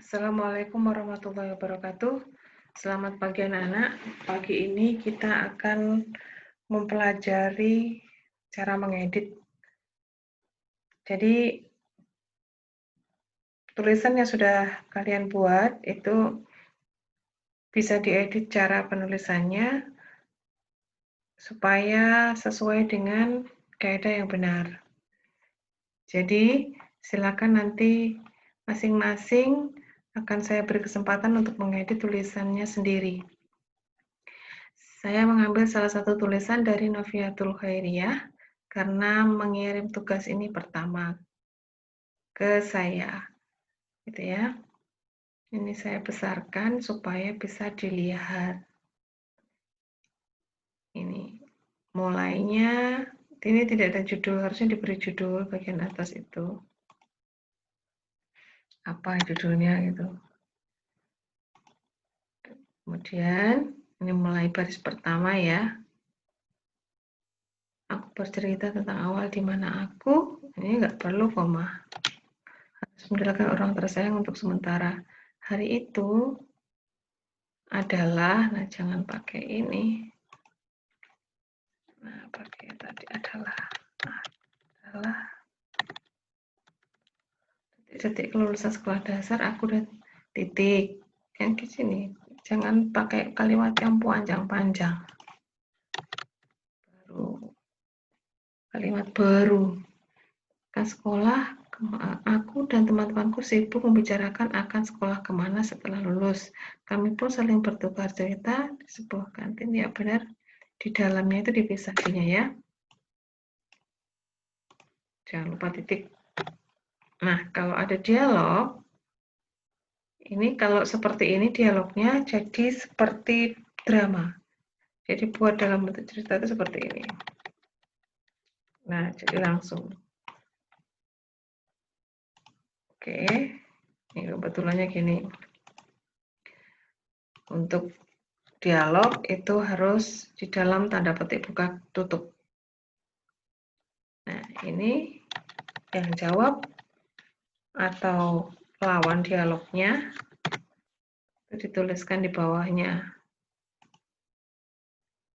Assalamualaikum warahmatullahi wabarakatuh. Selamat pagi anak-anak. Pagi ini kita akan mempelajari cara mengedit. Jadi tulisan yang sudah kalian buat itu bisa diedit cara penulisannya supaya sesuai dengan kaidah yang benar. Jadi silakan nanti masing-masing akan saya beri kesempatan untuk mengedit tulisannya sendiri. Saya mengambil salah satu tulisan dari Noviatul Khairiyah karena mengirim tugas ini pertama ke saya, gitu ya. Ini saya besarkan supaya bisa dilihat. Ini mulainya, ini tidak ada judul, harusnya diberi judul bagian atas itu. Apa judulnya gitu. Kemudian ini mulai baris pertama ya. Aku bercerita tentang awal di mana aku, ini nggak perlu koma. Harus meninggalkan orang tersayang untuk sementara. Hari itu adalah, nah jangan pakai ini. Nah, pakai tadi adalah detik kelulusan sekolah dasar aku dan titik. Yang di sini jangan pakai kalimat yang panjang-panjang. Kalimat baru. Kan sekolah, aku dan teman-temanku sibuk membicarakan akan sekolah kemana setelah lulus. Kami pun saling bertukar cerita di sebuah kantin. Ya benar, di dalamnya itu dipisahkannya ya. Jangan lupa titik. Nah, kalau ada dialog, ini kalau seperti ini dialognya jadi seperti drama. Jadi buat dalam bentuk cerita itu seperti ini. Nah, jadi langsung. Oke, ini kebetulannya gini. Untuk dialog itu harus di dalam tanda petik buka tutup. Nah, ini yang jawab atau lawan dialognya itu dituliskan di bawahnya.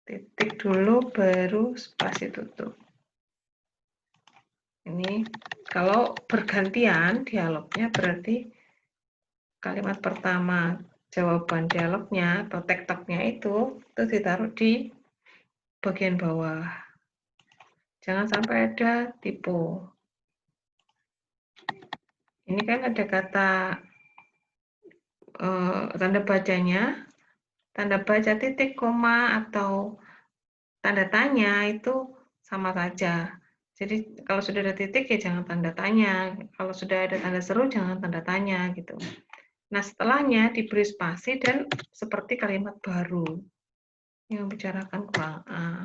Titik dulu baru spasi tutup. Ini kalau bergantian dialognya berarti kalimat pertama jawaban dialognya atau tektoknya itu ditaruh di bagian bawah. Jangan sampai ada tipu. Ini kan ada kata tanda bacanya, tanda baca titik, koma, atau tanda tanya itu sama saja. Jadi kalau sudah ada titik ya jangan tanda tanya, kalau sudah ada tanda seru jangan tanda tanya gitu. Nah setelahnya diberi spasi dan seperti kalimat baru yang membicarakan kurang A.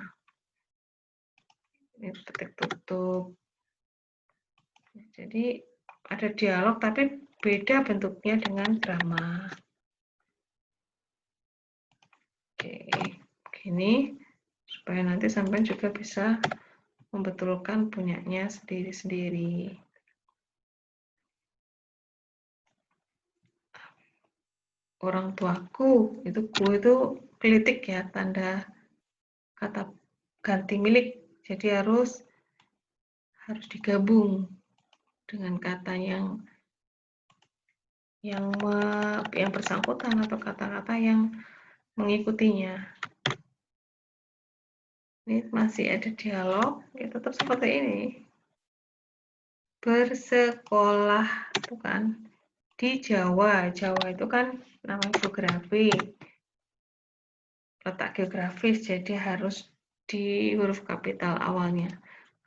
Ini petik tutup. Jadi ada dialog tapi beda bentuknya dengan drama. Oke, begini supaya nanti sampai juga bisa membetulkan punyanya sendiri-sendiri. Orang tuaku itu ku itu kelitik ya, tanda kata ganti milik, jadi harus digabung dengan kata yang bersangkutan atau kata-kata yang mengikutinya. Ini masih ada dialog, ya tetap seperti ini. Bersekolah itu kan di Jawa. Jawa itu kan namanya geografi. Letak geografis, jadi harus di huruf kapital awalnya.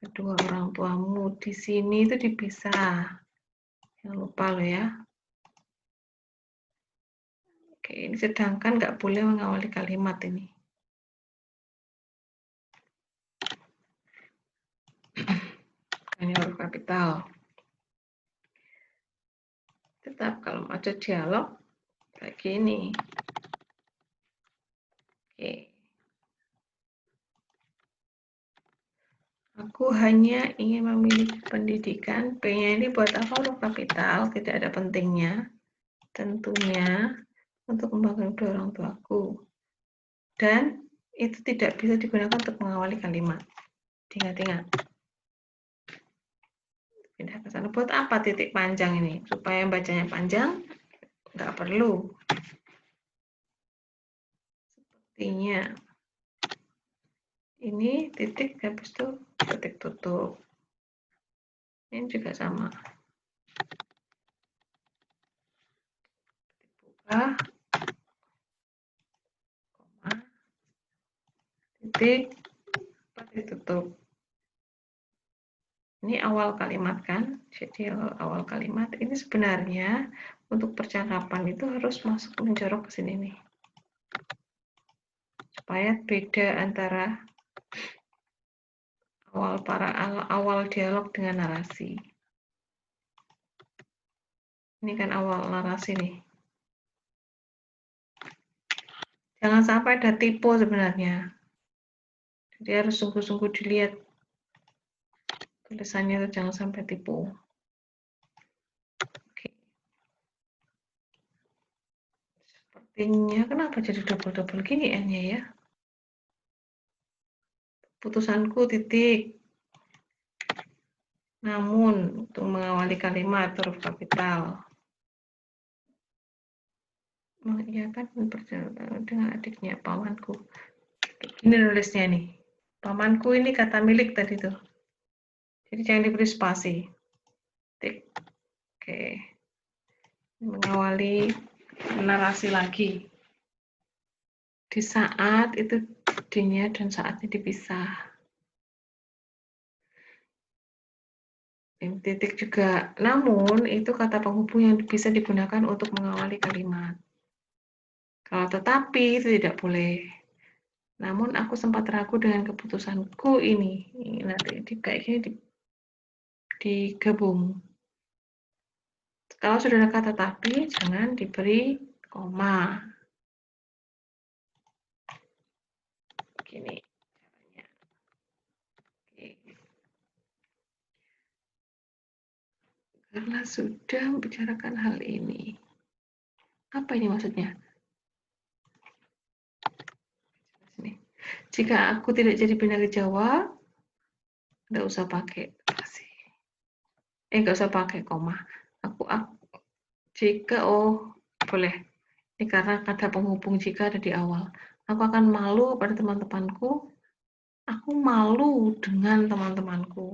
Kedua orang tuamu di sini itu dipisah. Jangan lupa loh ya. Oke, ini sedangkan nggak boleh mengawali kalimat ini. Ini huruf kapital. Tetap kalau ada dialog kayak gini. Oke. Aku hanya ingin memiliki pendidikan. P-nya ini buat apa huruf kapital? Tidak ada pentingnya. tentunya untuk membangun kedua orang tuaku. Dan itu tidak bisa digunakan untuk mengawali kalimat. Ingat-ingat. Pindah ke sana. Buat apa titik panjang ini? Supaya bacanya panjang? Nggak perlu. Sepertinya. Ini titik, habis itu titik tutup. Ini juga sama. Buka, koma, titik, titik tutup. Ini awal kalimat kan? Jadi awal kalimat ini sebenarnya untuk percakapan itu harus masuk menjorok ke sini nih. Supaya beda antara awal dialog dengan narasi. Ini kan awal narasi nih. Jangan sampai ada typo sebenarnya. Jadi harus sungguh-sungguh dilihat tulisannya itu, jangan sampai typo. Oke. Sepertinya kenapa jadi double-double gini N-nya ya? Putusanku titik. Namun untuk mengawali kalimat huruf kapital. Mengiyakan perjalanan dengan adiknya pamanku. Ini nulisnya nih. Pamanku ini kata milik tadi tuh. Jadi jangan diberi spasi. Tik. Oke. Mengawali narasi lagi. Di saat itu D-nya dan saatnya dipisah. Ini titik juga. Namun itu kata penghubung yang bisa digunakan untuk mengawali kalimat. Kalau tetapi itu tidak boleh. Namun aku sempat ragu dengan keputusanku ini. Nanti kayak gini digabung. Kalau sudah ada kata tapi, jangan diberi koma. Gini caranya. Oke. Karena sudah membicarakan hal ini. Apa ini maksudnya? Jika aku tidak jadi pindah ke Jawa, nggak usah pakai nggak usah pakai koma. Aku jika boleh. Ini karena kata penghubung jika ada di awal. Aku akan malu pada teman-temanku. Aku malu dengan teman-temanku.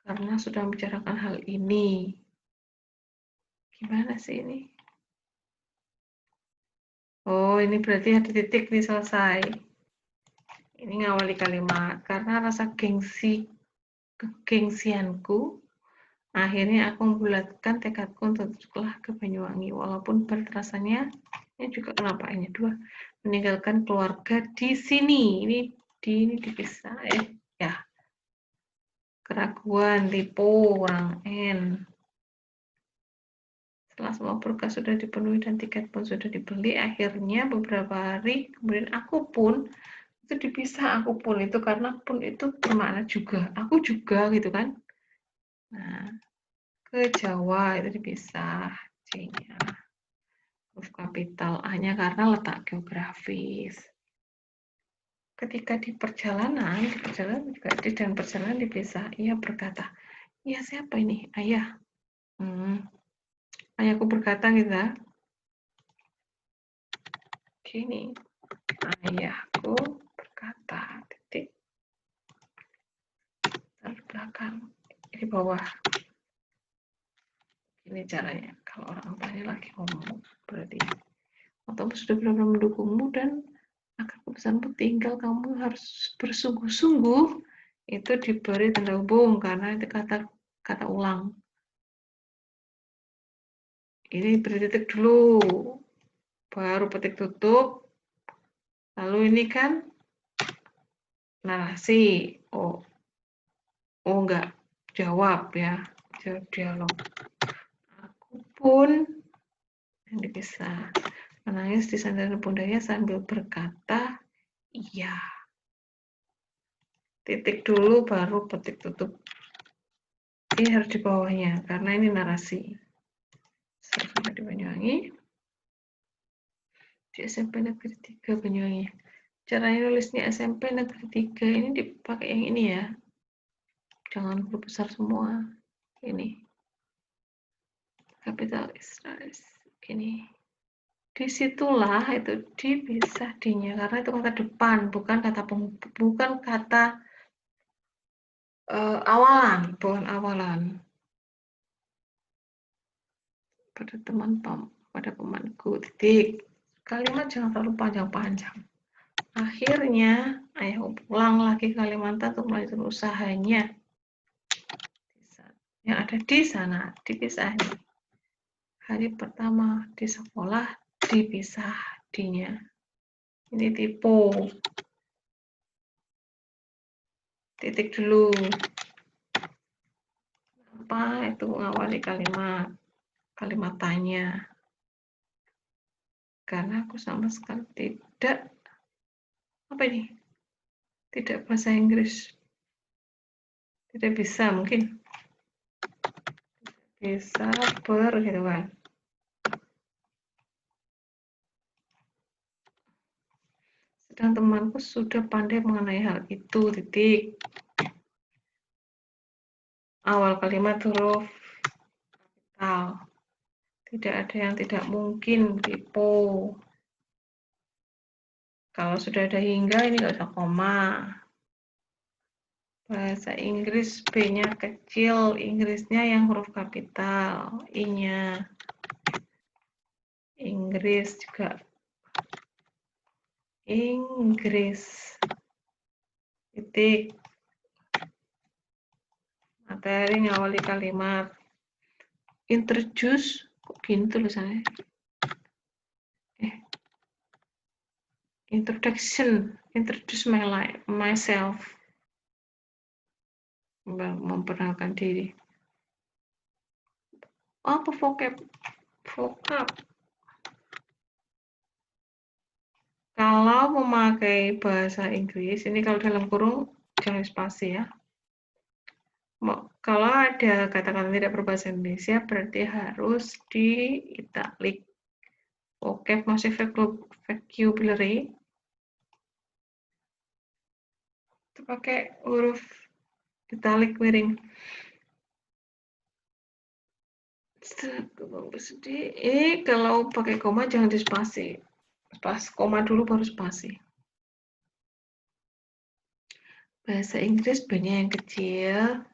Karena sudah membicarakan hal ini. Gimana sih ini? Oh, ini berarti ada titik nih selesai. Ini ngawali kalimat. Karena rasa kegengsianku, akhirnya aku membulatkan tekadku untuk sekolah ke Banyuwangi. Walaupun berat rasanya, ini juga kenapa ini dua, meninggalkan keluarga di sini. Ini dipisah ya. Keraguan, tipu, kurang N. Setelah semua berkas sudah dipenuhi dan tiket pun sudah dibeli, akhirnya beberapa hari kemudian aku pun itu dipisah. Aku pun itu karena pun itu bermakna juga, aku juga gitu kan. Nah, ke Jawa itu dipisah C-nya huruf kapital, A-nya karena letak geografis. Ketika di perjalanan juga dan perjalanan dipisah. Ia berkata, "Iya siapa ini? Ayah." Ayahku berkata gitu ya. Gini, ayahku berkata, titik di belakang, di bawah. Ini caranya. Kalau orang tuanya lagi ngomong, berarti atau sudah benar-benar mendukungmu dan agar keputusanmu tinggal kamu harus bersungguh-sungguh, itu diberi tanda hubung karena itu kata ulang. Ini beri titik dulu, baru petik tutup, lalu ini kan narasi. Enggak jawab ya, jawab dialog. Aku pun yang dipisah menangis di sandaran bundanya sambil berkata iya. Titik dulu baru petik tutup. ini harus di bawahnya karena ini narasi. Sampai di Banyuwangi. Di SMP Negeri 3 Banyuwangi. Caranya nulisnya SMP Negeri 3 ini dipakai yang ini ya. Jangan huruf besar semua. Ini. Kapital Israel. Gini. Disitulah itu dipisah dinya karena itu kata depan, bukan kata awalan, bukan awalan. Pada temanku, titik. Kalimat jangan terlalu panjang-panjang. Akhirnya, ayah pulang lagi ke Kalimantan untuk melanjutkan usahanya. Yang ada di sana, dipisah nih. Hari pertama di sekolah, dipisah dinya. Ini tipe. Titik dulu. Apa itu mengawali kalimat tanya. Karena aku sama sekali tidak, apa ini? Tidak bahasa Inggris. Tidak bisa mungkin. Bisa gitu kan. Sedang temanku sudah pandai mengenai hal itu, titik. Awal kalimat huruf kapital. Tidak ada yang tidak mungkin, tipe. Kalau sudah ada hingga, ini nggak usah koma. Bahasa Inggris B-nya kecil, Inggrisnya yang huruf kapital, I-nya. Inggris juga. Inggris. Titik. Materi ngawali kalimat. Introduce, kok gini tulisannya? Introduce myself. Memperkenalkan diri. Apa vocab? Kalau memakai bahasa Inggris, ini kalau dalam kurung jangan spasi ya. Kalau ada kata-kata tidak berbahasa Indonesia, berarti harus di italic. Vocab masih vocabulary. Itu pakai huruf italic miring. Ini kalau pakai koma jangan di spasi. Pas koma dulu baru spasi. Bahasa Inggris B-nya yang kecil.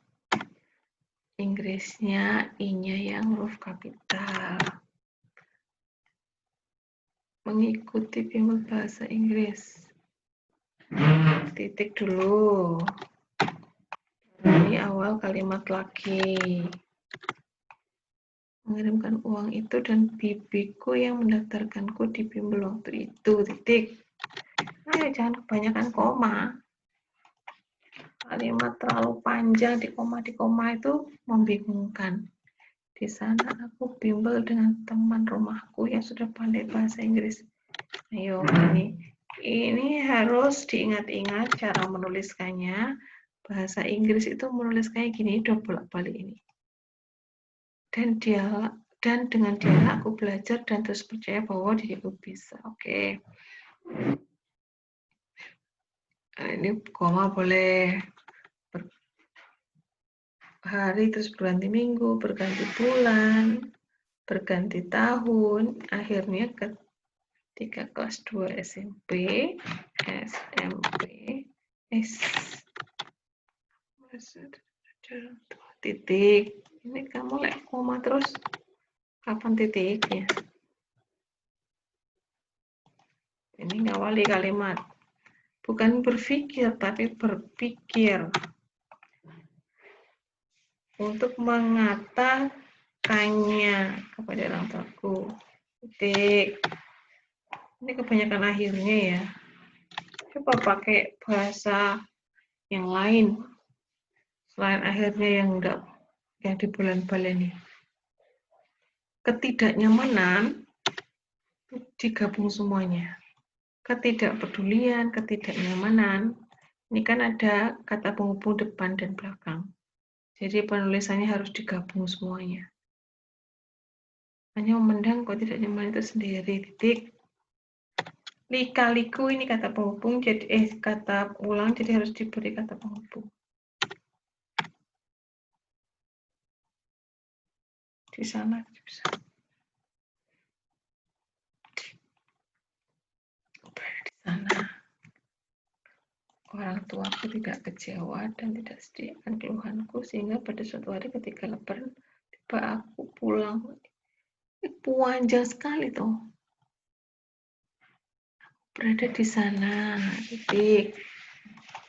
Inggrisnya I-nya yang huruf kapital. Mengikuti bimbel bahasa Inggris. Titik dulu. Ini awal kalimat lagi. Mengirimkan uang itu dan bibiku yang mendaftarkanku di bimbel waktu itu. Titik. Ayo jangan kebanyakan koma. Kalimat terlalu panjang di koma itu membingungkan. Di sana aku bimbel dengan teman rumahku yang sudah pandai bahasa Inggris. Ayo, ini harus diingat-ingat cara menuliskannya. Bahasa Inggris itu menuliskannya gini, double balik ini. Dan dengan dia aku belajar dan terus percaya bahwa diriku bisa. Oke. Nah, ini koma boleh hari terus berganti minggu, berganti bulan, berganti tahun, akhirnya ketika kelas 2 SMP, titik. Ini kamu koma terus, kapan titiknya? Ini ngawali kalimat. Bukan berpikir, tapi berpikir. Untuk mengatakannya kepada orang tuaku. Titik. Ini kebanyakan akhirnya ya. Coba pakai bahasa yang lain. Selain akhirnya yang di bulan-bulan ini. Ketidaknyamanan digabung semuanya. Ketidakpedulian, ketidaknyamanan. Ini kan ada kata penghubung depan dan belakang. Jadi penulisannya harus digabung semuanya. Hanya memendang kok tidak nyaman itu sendiri, titik. Lika-liku ini kata penghubung, jadi kata ulang, jadi harus diberi kata penghubung. Di sana bisa. Di sana. Orang tuaku tidak kecewa dan tidak sedih akan keluhanku, sehingga pada suatu hari ketika lebaran tiba aku pulang. Panjang sekali toh. Berada di sana, titik.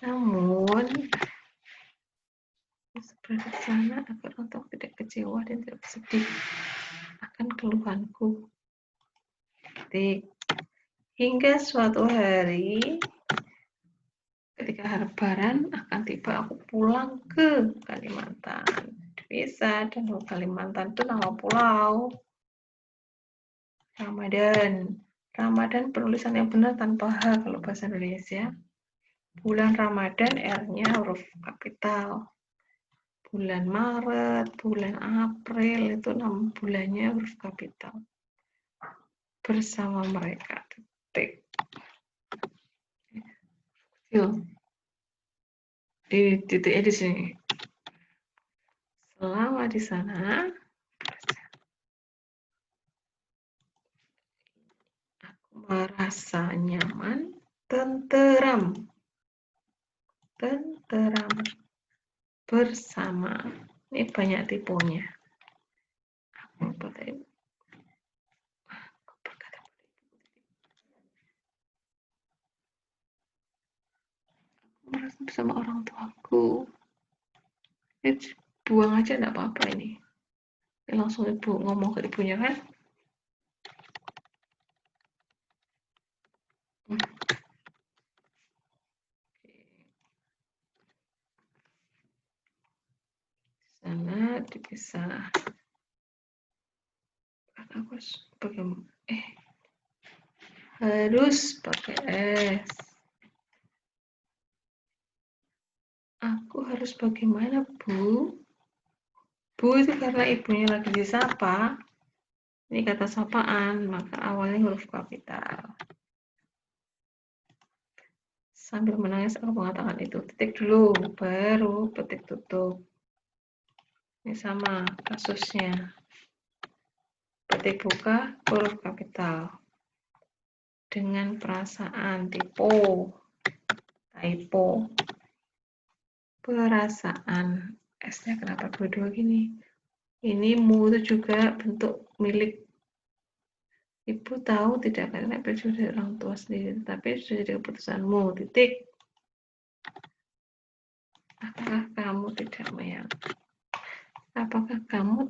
Namun berada di sana agar orang tua tidak kecewa dan tidak sedih akan keluhanku. Titik. Hingga suatu hari ketika lebaran akan tiba aku pulang ke Kalimantan. Bisa, dan Kalimantan itu nama pulau. Ramadan. Ramadan penulisan yang benar tanpa H kalau bahasa Indonesia. Bulan Ramadan R-nya huruf kapital. Bulan Maret, bulan April itu nama bulannya huruf kapital. Bersama mereka. Titik. Yuk. Di titiknya di sini. Selama di sana, aku merasa nyaman, tenteram, bersama. Ini banyak tipunya. Aku merasa bersama orang tuaku. Buang aja enggak apa-apa ini. Langsung ibu ngomong ke ibunya kan. Sana dipisah. Aku harus pakai S. Aku harus bagaimana, Bu? Bu itu karena ibunya lagi disapa. Ini kata sapaan, maka awalnya huruf kapital. Sambil menangis aku mengatakan itu. Titik dulu, baru petik tutup. Ini sama kasusnya. Petik buka, huruf kapital. Dengan perasaan, typo. Perasaan. S-nya kenapa dua-dua gini? Ini mu itu juga bentuk milik. Ibu tahu tidak karena baju dari orang tua sendiri, tapi sudah jadi keputusanmu. Titik. Apakah kamu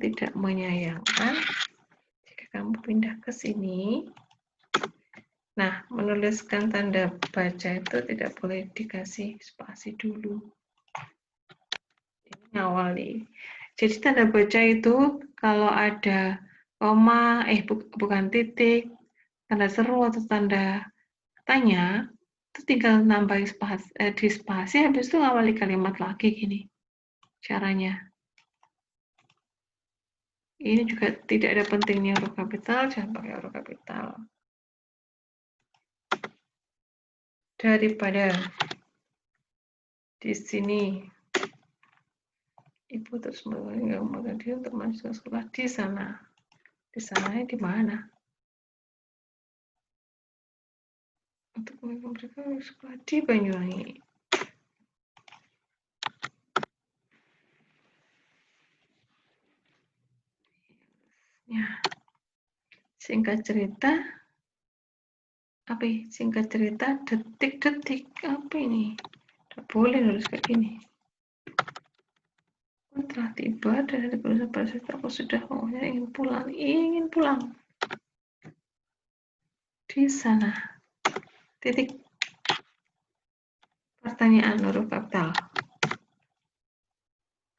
tidak menyayangkan jika kamu pindah ke sini? Nah, menuliskan tanda baca itu tidak boleh dikasih spasi dulu. Ini awal nih. Jadi tanda baca itu kalau ada koma, bukan titik, tanda seru atau tanda tanya, itu tinggal nambah di spasi, habis itu ngawali kalimat lagi gini. Caranya. Ini juga tidak ada pentingnya huruf kapital, jangan pakai huruf kapital. Daripada di sini ibu terus mengatakan dia untuk masuk sekolah di sana. Di sananya di mana? Untuk mereka sekolah di Banyuwangi. Ya. Singkat cerita, singkat cerita, detik-detik apa ini? Tidak boleh nulis kayak gini. Telah tiba dan ada berusaha aku sudah maunya ingin pulang. Di sana. Titik. Pertanyaan huruf kapital.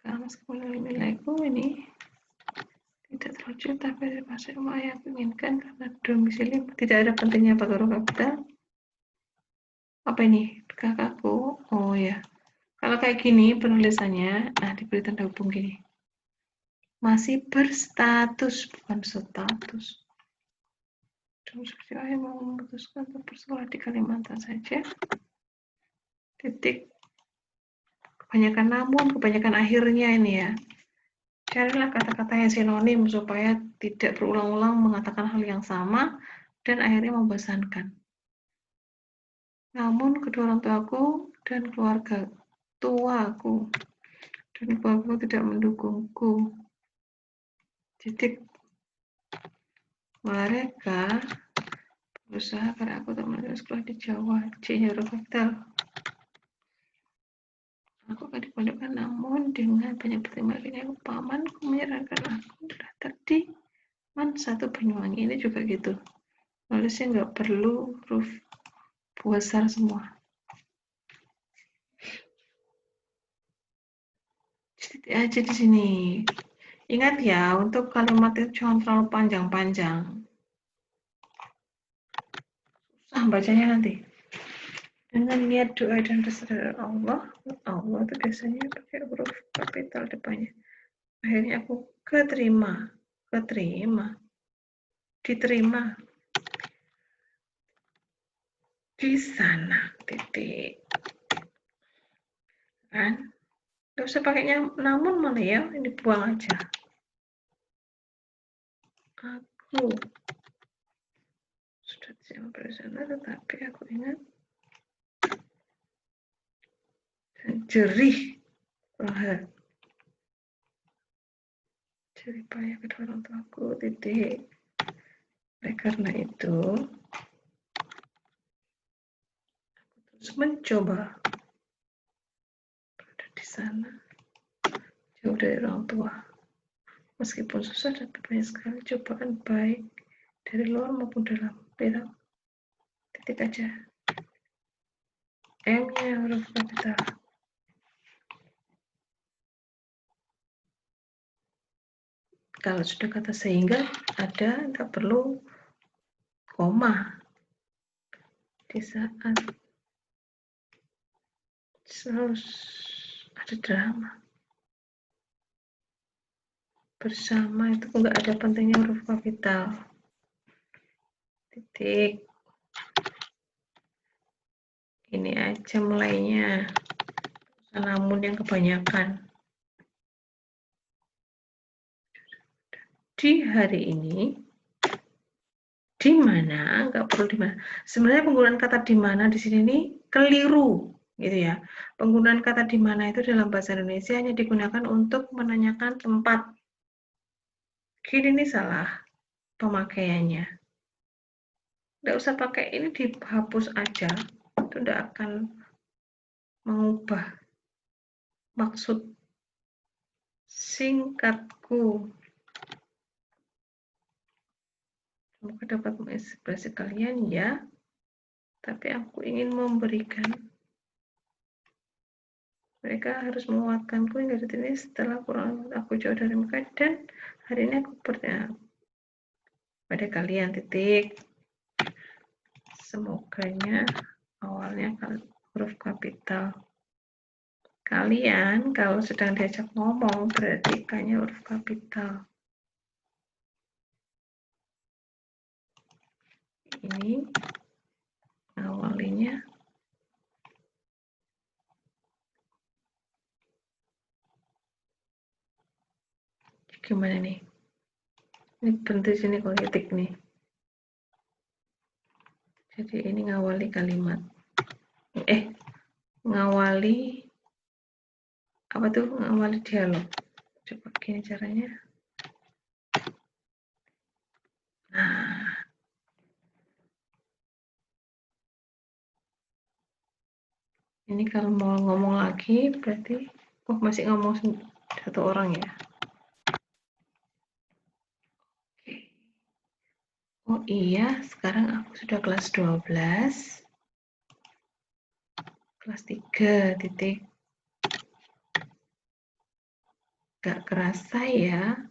Karena meskipun nilaiku ini tidak terwujud, tapi masih yang aku inginkan karena domisili tidak ada pentingnya pakai huruf kapital. Apa ini? Kakakku. Oh ya. Kalau Kalau kayak gini penulisannya, diberi tanda hubung gini. Masih berstatus, bukan status. Seperti ayah mau memutuskan untuk bersekolah di Kalimantan saja. Titik. Kebanyakan namun, kebanyakan akhirnya ini ya. Carilah kata-kata yang sinonim supaya tidak berulang-ulang mengatakan hal yang sama dan akhirnya membosankan. Namun kedua orang tuaku dan keluarga tuaku dan keluarga tidak mendukungku. Titik. Mereka berusaha agar aku tak melanjutkan sekolah di Jawa. C-nya huruf kapital. Aku akan dipondokkan, namun dengan banyak pertimbangan aku pamanku menyarankan aku daftar di MAN 1 Banyuwangi. Ini juga gitu. Nulisnya nggak perlu huruf besar semua. Titik aja di sini. Ingat ya, untuk kalimat itu jangan terlalu panjang-panjang. Susah bacanya nanti. Dengan niat doa dan dosa dari Allah itu biasanya pakai huruf kapital depannya. Akhirnya aku diterima di sana, titik. Kan? Gak usah pakainya namun malah ya, ini buang aja. Aku sudah sampai sana, tetapi aku ingat jerih lahir. Jerih payah kedua orang tuaku, titik. Oleh karena itu, aku terus mencoba berada di sana, jauh dari orang tua. Meskipun susah dan banyak sekali cobaan baik dari luar maupun dalam. Bilang titik aja. M-nya huruf kapital. Kalau sudah kata sehingga ada, nggak perlu koma. Di saat selalu ada drama. Bersama itu nggak ada pentingnya huruf kapital. Titik. Ini aja mulainya. Namun yang kebanyakan. Di hari ini, di mana, nggak perlu di mana. Sebenarnya penggunaan kata di mana di sini nih keliru, gitu ya. Penggunaan kata di mana itu dalam bahasa Indonesia hanya digunakan untuk menanyakan tempat. Gini nih salah pemakaiannya. Nggak usah pakai ini, dihapus aja. Itu nggak akan mengubah maksud singkatku. Semoga dapat menginspirasi kalian ya. Tapi aku ingin memberikan, mereka harus menguatkanku hingga detik ini setelah kurang aku jauh dari mereka, dan hari ini aku bertanya pada kalian, titik. Semoganya awalnya huruf kapital. Kalian kalau sedang diajak ngomong berarti K-nya huruf kapital. Ini awalnya gimana nih? Ini berhenti sini kalau titik nih. Jadi ini ngawali kalimat. Ngawali apa tuh? Ngawali dialog. Coba gini caranya. Nah, ini kalau mau ngomong lagi berarti masih ngomong satu orang ya. Oh iya, sekarang aku sudah kelas 12. Kelas 3, titik. Gak kerasa ya.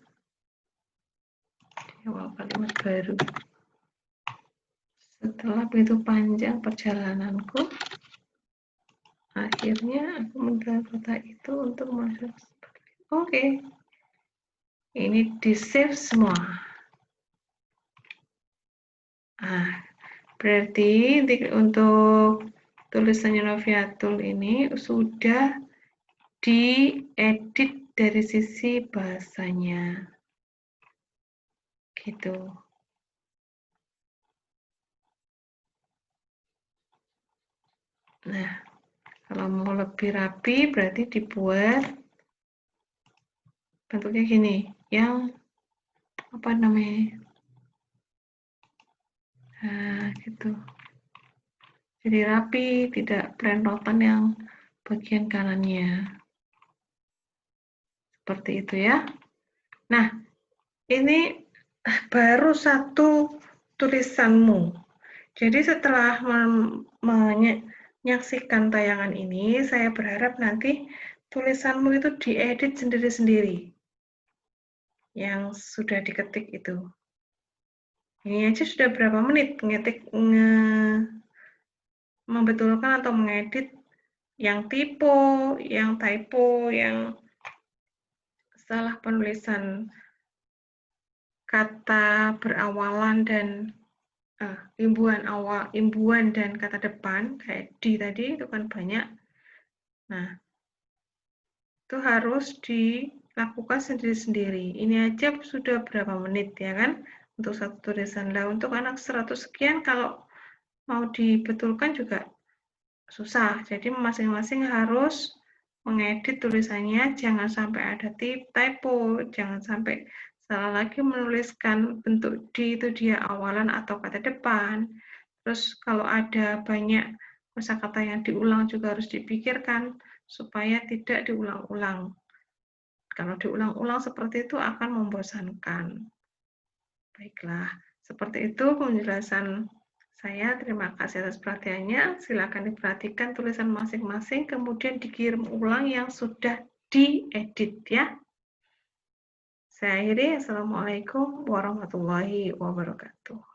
Awal kalimat baru. Setelah begitu panjang perjalananku, Akhirnya aku mendapat kata itu untuk masuk. Oke. Ini di-save semua. Berarti untuk tulisannya Noviatul ini sudah diedit dari sisi bahasanya. Gitu. Nah, kalau mau lebih rapi berarti dibuat bentuknya gini, yang apa namanya? Nah, gitu. Jadi rapi, tidak prentotan yang bagian kanannya. Seperti itu ya. Nah, ini baru satu tulisanmu. Jadi setelah menyaksikan tayangan ini, saya berharap nanti tulisanmu itu diedit sendiri-sendiri. Yang sudah diketik itu. Ini aja sudah berapa menit membetulkan atau mengedit yang typo, yang salah penulisan kata berawalan dan imbuhan dan kata depan kayak di tadi itu kan banyak. Nah, itu harus dilakukan sendiri-sendiri. Ini aja sudah berapa menit ya kan untuk satu tulisan. Lah untuk anak 100 sekian kalau mau dibetulkan juga susah. Jadi masing-masing harus mengedit tulisannya, jangan sampai ada typo, jangan sampai salah lagi menuliskan bentuk di itu dia awalan atau kata depan. Terus kalau ada banyak kosakata yang diulang juga harus dipikirkan supaya tidak diulang-ulang. Kalau diulang-ulang seperti itu akan membosankan. Baiklah, seperti itu penjelasan saya. Terima kasih atas perhatiannya. Silakan diperhatikan tulisan masing-masing, kemudian dikirim ulang yang sudah diedit ya. Saya akhiri. Assalamualaikum warahmatullahi wabarakatuh.